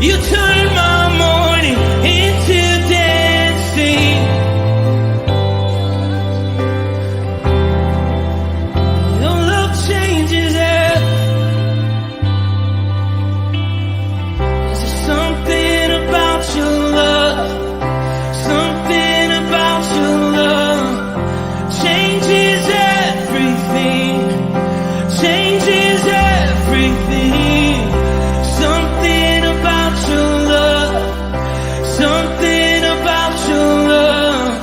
You turn my morning into dancing. Your love changes There's something about your love. Something about your love changes everything. Changes everything. Something about your love. Something about your love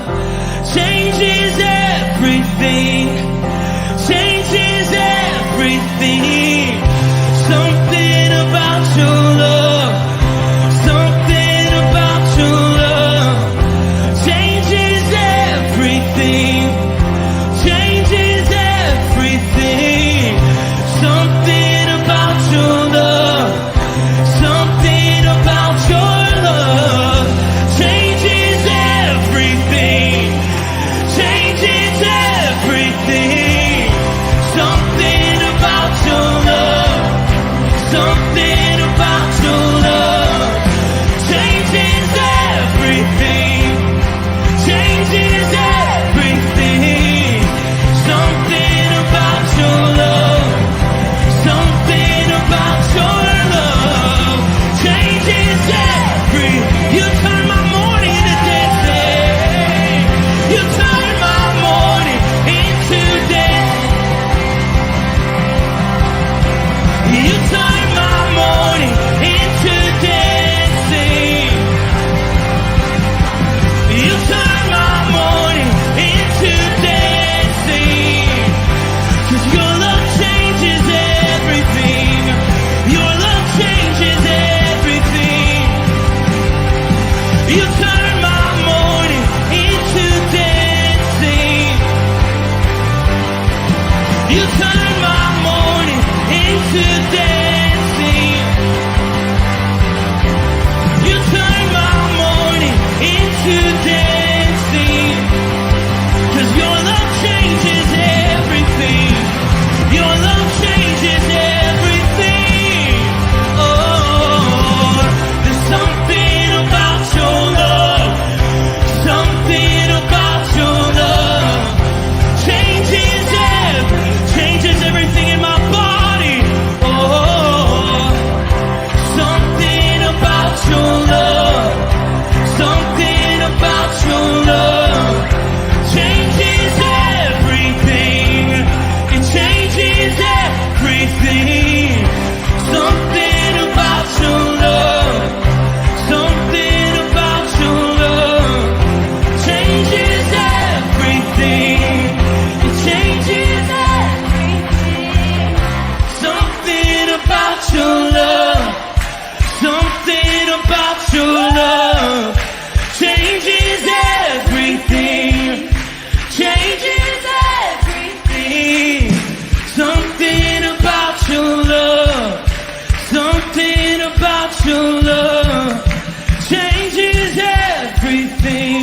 changes everything. Changes everything. Something about your love. Something about your love changes everything. Changes everything. Something about your love. Something about your love changes everything. Changes everything. Something about your love. Something about your love changes everything. Changes everything. Something about your love. Something about your love changes everything. You turn my morning into dancing. You turn my morning into dancing. You turn my morning into dancing. You turn my morning into dancing. 'Cause your love changes everything. Your love changes everything. You turn my morning into dancing. You turn my morning into dancing. You turn my morning into dancing. 'Cause your love changes everything. Your love changes everything. Oh, there's something about your love. Something about your love changes everything in my body. Oh, something about your love. Something about your love changes everything. It changes everything. Something about your love. Something about your love changes everything. It changes everything. Something about your love. Something about your love changes everything. Changes everything. Something about your love. Something about your love changes everything.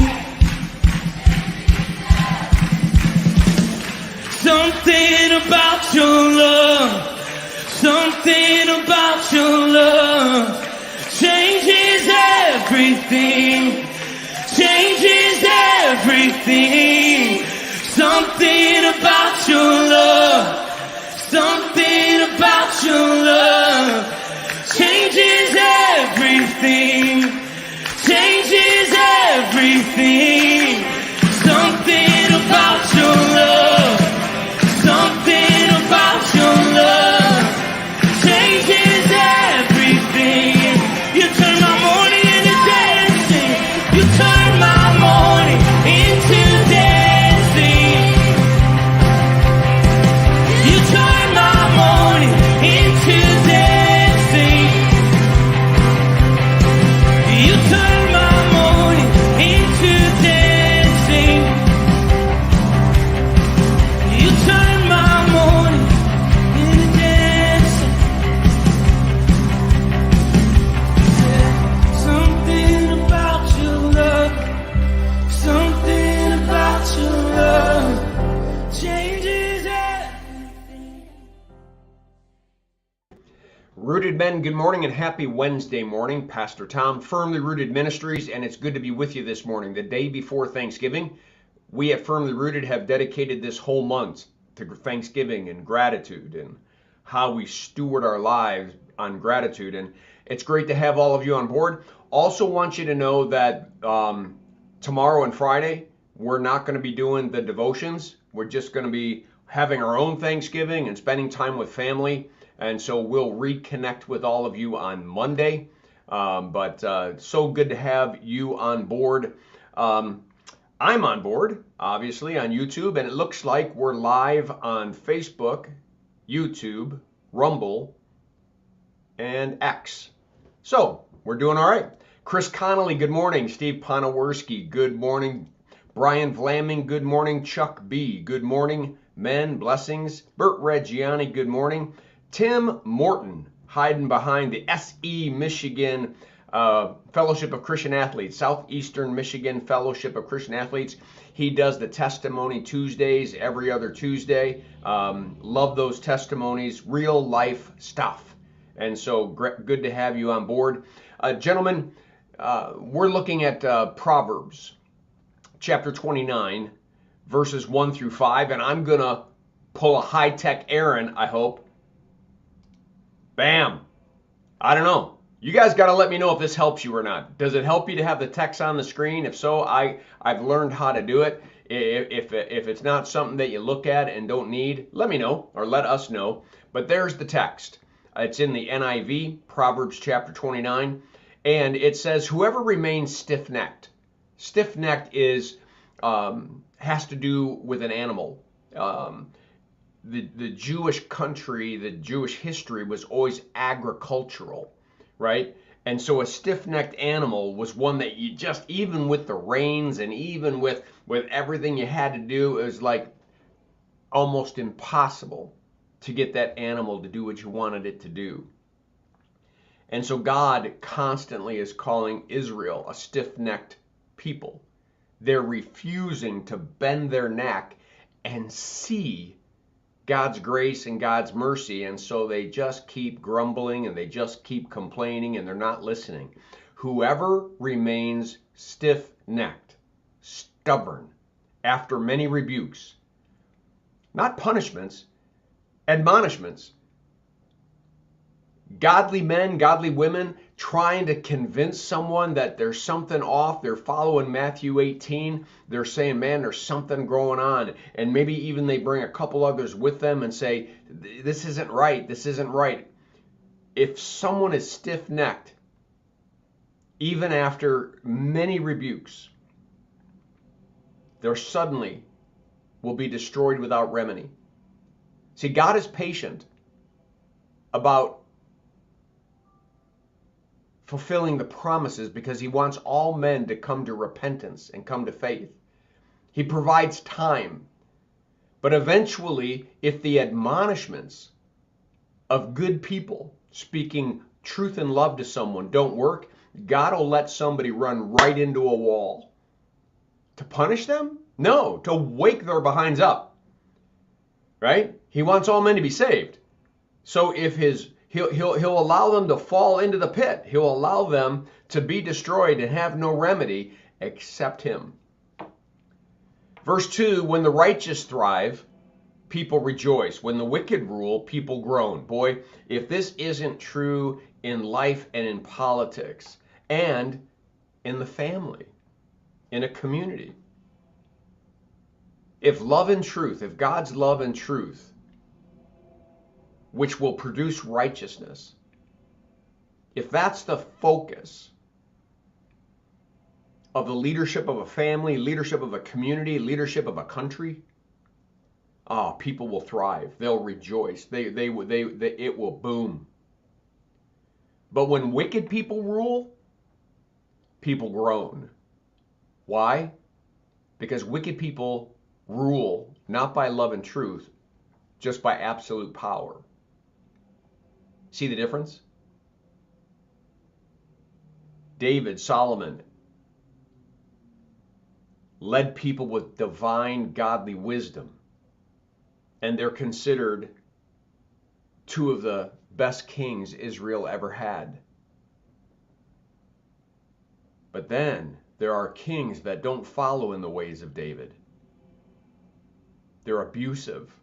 Something about your love. Something about your love changes everything. Changes everything. Something about your love. Something about your love changes everything. Changes everything. Something about your love. Something about your love changes everything. You turn my morning into dancing. You turn my morning into dancing. Rooted men, good morning and happy Wednesday morning. Pastor Tom, Firmly Rooted Ministries, and it's good to be with you this morning, the day before Thanksgiving. We at Firmly Rooted have dedicated this whole month to Thanksgiving and gratitude and how we steward our lives on gratitude. And it's great to have all of you on board. Also want you to know that tomorrow and Friday, we're not going to be doing the devotions. We're just going to be having our own Thanksgiving and spending time with family. And so we'll reconnect with all of you on Monday. But so good to have you on board. I'm on board, obviously, on YouTube, and it looks like we're live on Facebook, YouTube, Rumble, and X. So we're doing all right. Chris Connolly, good morning. Steve Ponoworski, good morning. Brian Vlaming, good morning. Chuck B, good morning. Men, blessings. Bert Reggiani, good morning. Tim Morton, hiding behind the SE Michigan Fellowship of Christian Athletes, Southeastern Michigan Fellowship of Christian Athletes. He does the Testimony Tuesdays every other Tuesday. Love those testimonies, real life stuff. And so good to have you on board. Gentlemen, we're looking at Proverbs chapter 29, verses 1 through 5, and I'm going to pull a high-tech Aaron, I hope. Bam. I don't know. You guys got to let me know if this helps you or not. Does it help you to have the text on the screen? If so, I've learned how to do it. If it's not something that you look at and don't need, let me know or let us know. But there's the text. It's in the NIV, Proverbs chapter 29, and it says, "Whoever remains stiff-necked." Stiff-necked is has to do with an animal. The Jewish country, the Jewish history was always agricultural, right? And so a stiff-necked animal was one that you just, even with the reins and even with everything you had to do, it was like almost impossible to get that animal to do what you wanted it to do. And so God constantly is calling Israel a stiff-necked people. They're refusing to bend their neck and see God's grace and God's mercy, and so they just keep grumbling and they just keep complaining and they're not listening. Whoever remains stiff-necked, stubborn, after many rebukes, not punishments, admonishments, godly men, godly women trying to convince someone that there's something off. They're following Matthew 18. They're saying, man, there's something going on. And maybe even they bring a couple others with them and say, this isn't right. This isn't right. If someone is stiff-necked, even after many rebukes, there suddenly will be destroyed without remedy. See, God is patient about fulfilling the promises because he wants all men to come to repentance and come to faith. He provides time. But eventually, if the admonishments of good people speaking truth and love to someone don't work, God will let somebody run right into a wall. To punish them? No, to wake their behinds up. Right? He wants all men to be saved. So if He'll allow them to fall into the pit. He'll allow them to be destroyed and have no remedy except him. Verse 2, when the righteous thrive, people rejoice. When the wicked rule, people groan. Boy, if this isn't true in life and in politics and in the family, in a community. If love and truth, if God's love and truth, which will produce righteousness, if that's the focus of the leadership of a family, leadership of a community, leadership of a country, people will thrive. They'll rejoice. It will boom. But when wicked people rule, people groan. Why? Because wicked people rule not by love and truth, just by absolute power. See the difference? David, Solomon, led people with divine godly wisdom, and they're considered two of the best kings Israel ever had. But then there are kings that don't follow in the ways of David. They're abusive.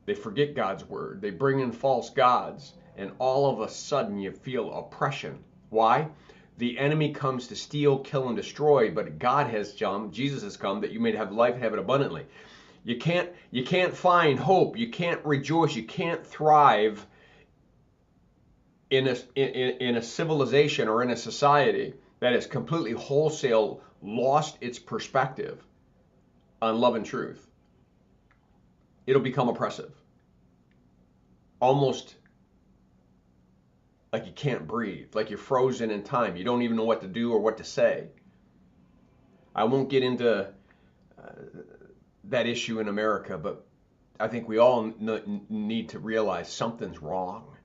They forget God's word. They bring in false gods. And all of a sudden you feel oppression. Why? The enemy comes to steal, kill, and destroy, but God has come, Jesus has come, that you may have life and have it abundantly. You can't find hope. You can't rejoice. You can't thrive in a civilization or in a society that has completely wholesale lost its perspective on love and truth. It'll become oppressive. Almost like you can't breathe, like you're frozen in time. You don't even know what to do or what to say. I won't get into that issue in America, but I think we all need to realize something's wrong.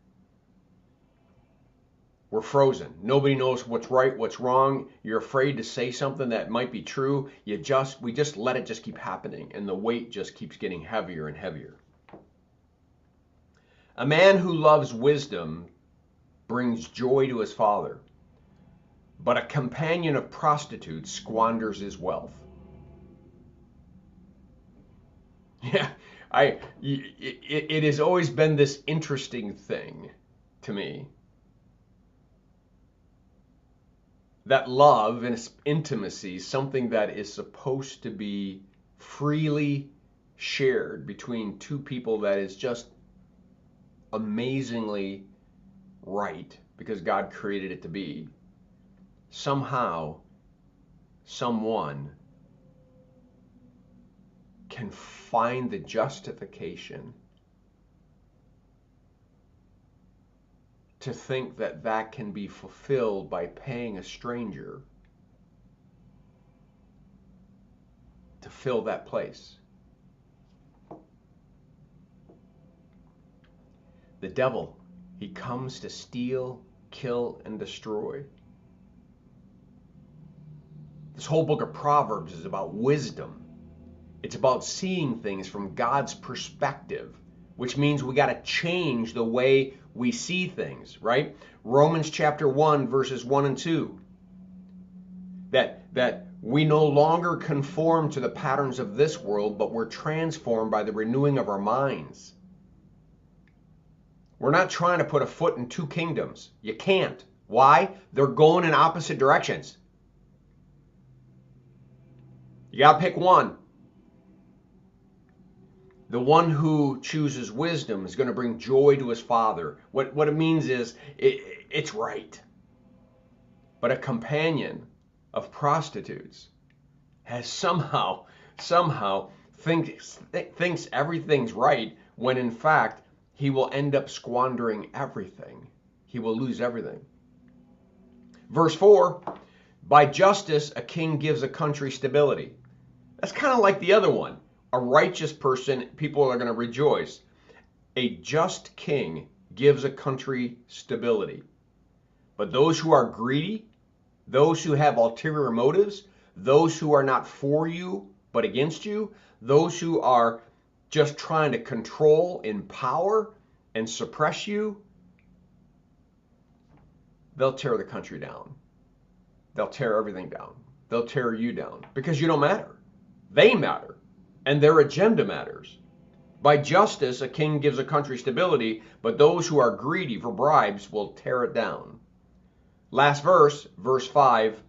We're frozen. Nobody knows what's right, what's wrong. You're afraid to say something that might be true. We just let it just keep happening, and the weight just keeps getting heavier and heavier. A man who loves wisdom brings joy to his father, but a companion of prostitutes squanders his wealth. Yeah, it has always been this interesting thing to me, that love and intimacy, something that is supposed to be freely shared between two people, that is just amazingly right because God created it to be. Somehow, someone can find the justification to think that that can be fulfilled by paying a stranger to fill that place. The devil, he comes to steal, kill, and destroy. This whole book of Proverbs is about wisdom. It's about seeing things from God's perspective, which means we got to change the way we see things, right? Romans chapter 1, verses 1 and 2. That we no longer conform to the patterns of this world, but we're transformed by the renewing of our minds. We're not trying to put a foot in two kingdoms. You can't. Why? They're going in opposite directions. You got to pick one. The one who chooses wisdom is going to bring joy to his father. What it means is it's right. But a companion of prostitutes has somehow thinks everything's right, when in fact he will end up squandering everything. He will lose everything. Verse 4, by justice a king gives a country stability. That's kind of like the other one. A righteous person, people are going to rejoice. A just king gives a country stability. But those who are greedy, those who have ulterior motives, those who are not for you but against you, those who are just trying to control, empower, and suppress you, they'll tear the country down. They'll tear everything down. They'll tear you down because you don't matter. They matter. And their agenda matters. By justice, a king gives a country stability, but those who are greedy for bribes will tear it down. Last verse, verse 5,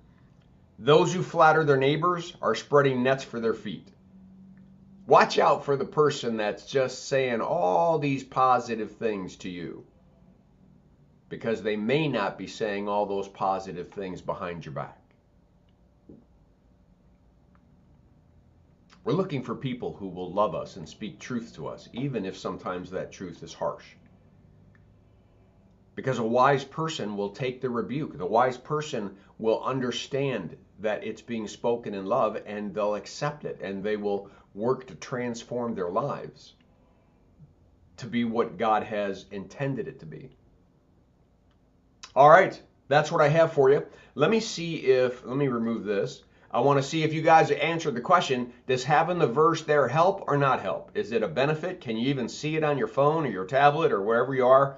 those who flatter their neighbors are spreading nets for their feet. Watch out for the person that's just saying all these positive things to you, because they may not be saying all those positive things behind your back. We're looking for people who will love us and speak truth to us, even if sometimes that truth is harsh. Because a wise person will take the rebuke. The wise person will understand that it's being spoken in love, and they'll accept it, and they will work to transform their lives to be what God has intended it to be. All right, that's what I have for you. Let me remove this. I want to see if you guys answered the question, does having the verse there help or not help? Is it a benefit? Can you even see it on your phone or your tablet or wherever you are?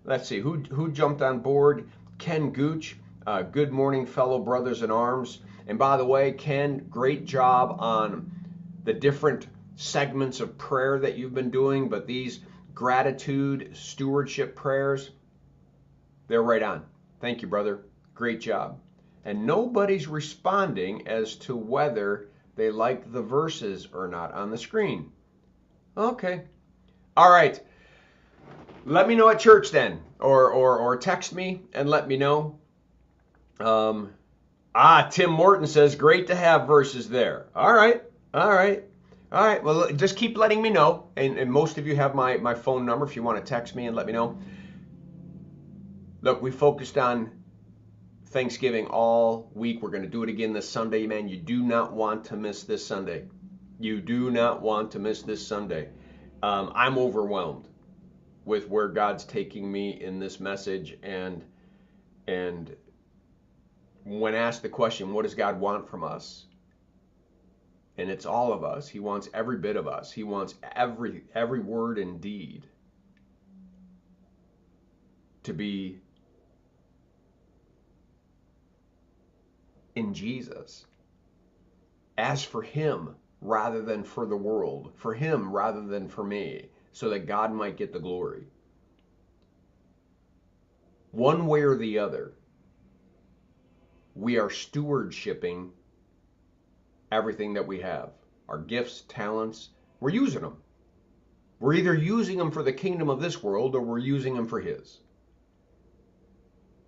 Let's see, who jumped on board? Ken Gooch, good morning, fellow brothers in arms. And by the way, Ken, great job on the different segments of prayer that you've been doing, but these gratitude, stewardship prayers, they're right on. Thank you, brother. Great job. And nobody's responding as to whether they like the verses or not on the screen. Okay. All right. Let me know at church then, or text me and let me know. Tim Morton says, great to have verses there. All right. Well, just keep letting me know. And most of you have my phone number if you want to text me and let me know. Look, we focused on Thanksgiving all week. We're going to do it again this Sunday, man. You do not want to miss this Sunday. You do not want to miss this Sunday. I'm overwhelmed with where God's taking me in this message, and when asked the question, what does God want from us? And it's all of us. He wants every bit of us. He wants every word and deed to be in Jesus, as for him rather than for the world, for him rather than for me, so that God might get the glory. One way or the other, we are stewardshiping everything that we have. Our gifts, talents, we're using them. We're either using them for the kingdom of this world or we're using them for his.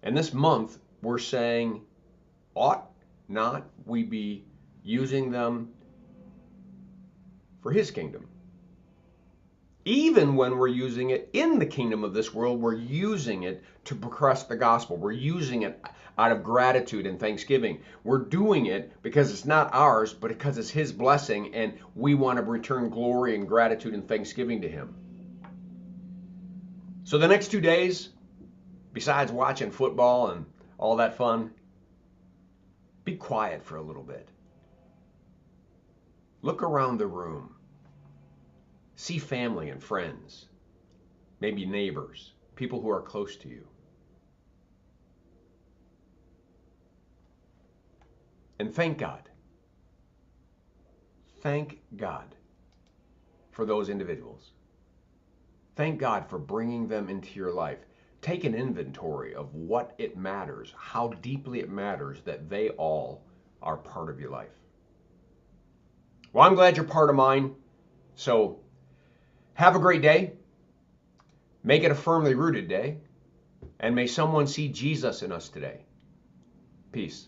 And this month, we're saying, ought not we be using them for his kingdom? Even when we're using it in the kingdom of this world, we're using it to progress the gospel. We're using it out of gratitude and thanksgiving. We're doing it because it's not ours, but because it's his blessing, and we want to return glory and gratitude and thanksgiving to him. So the next 2 days, besides watching football and all that fun, be quiet for a little bit. Look around the room. See family and friends, maybe neighbors, people who are close to you. And thank God. Thank God for those individuals. Thank God for bringing them into your life. Take an inventory of what it matters, how deeply it matters that they all are part of your life. Well, I'm glad you're part of mine. So have a great day. Make it a firmly rooted day. And may someone see Jesus in us today. Peace.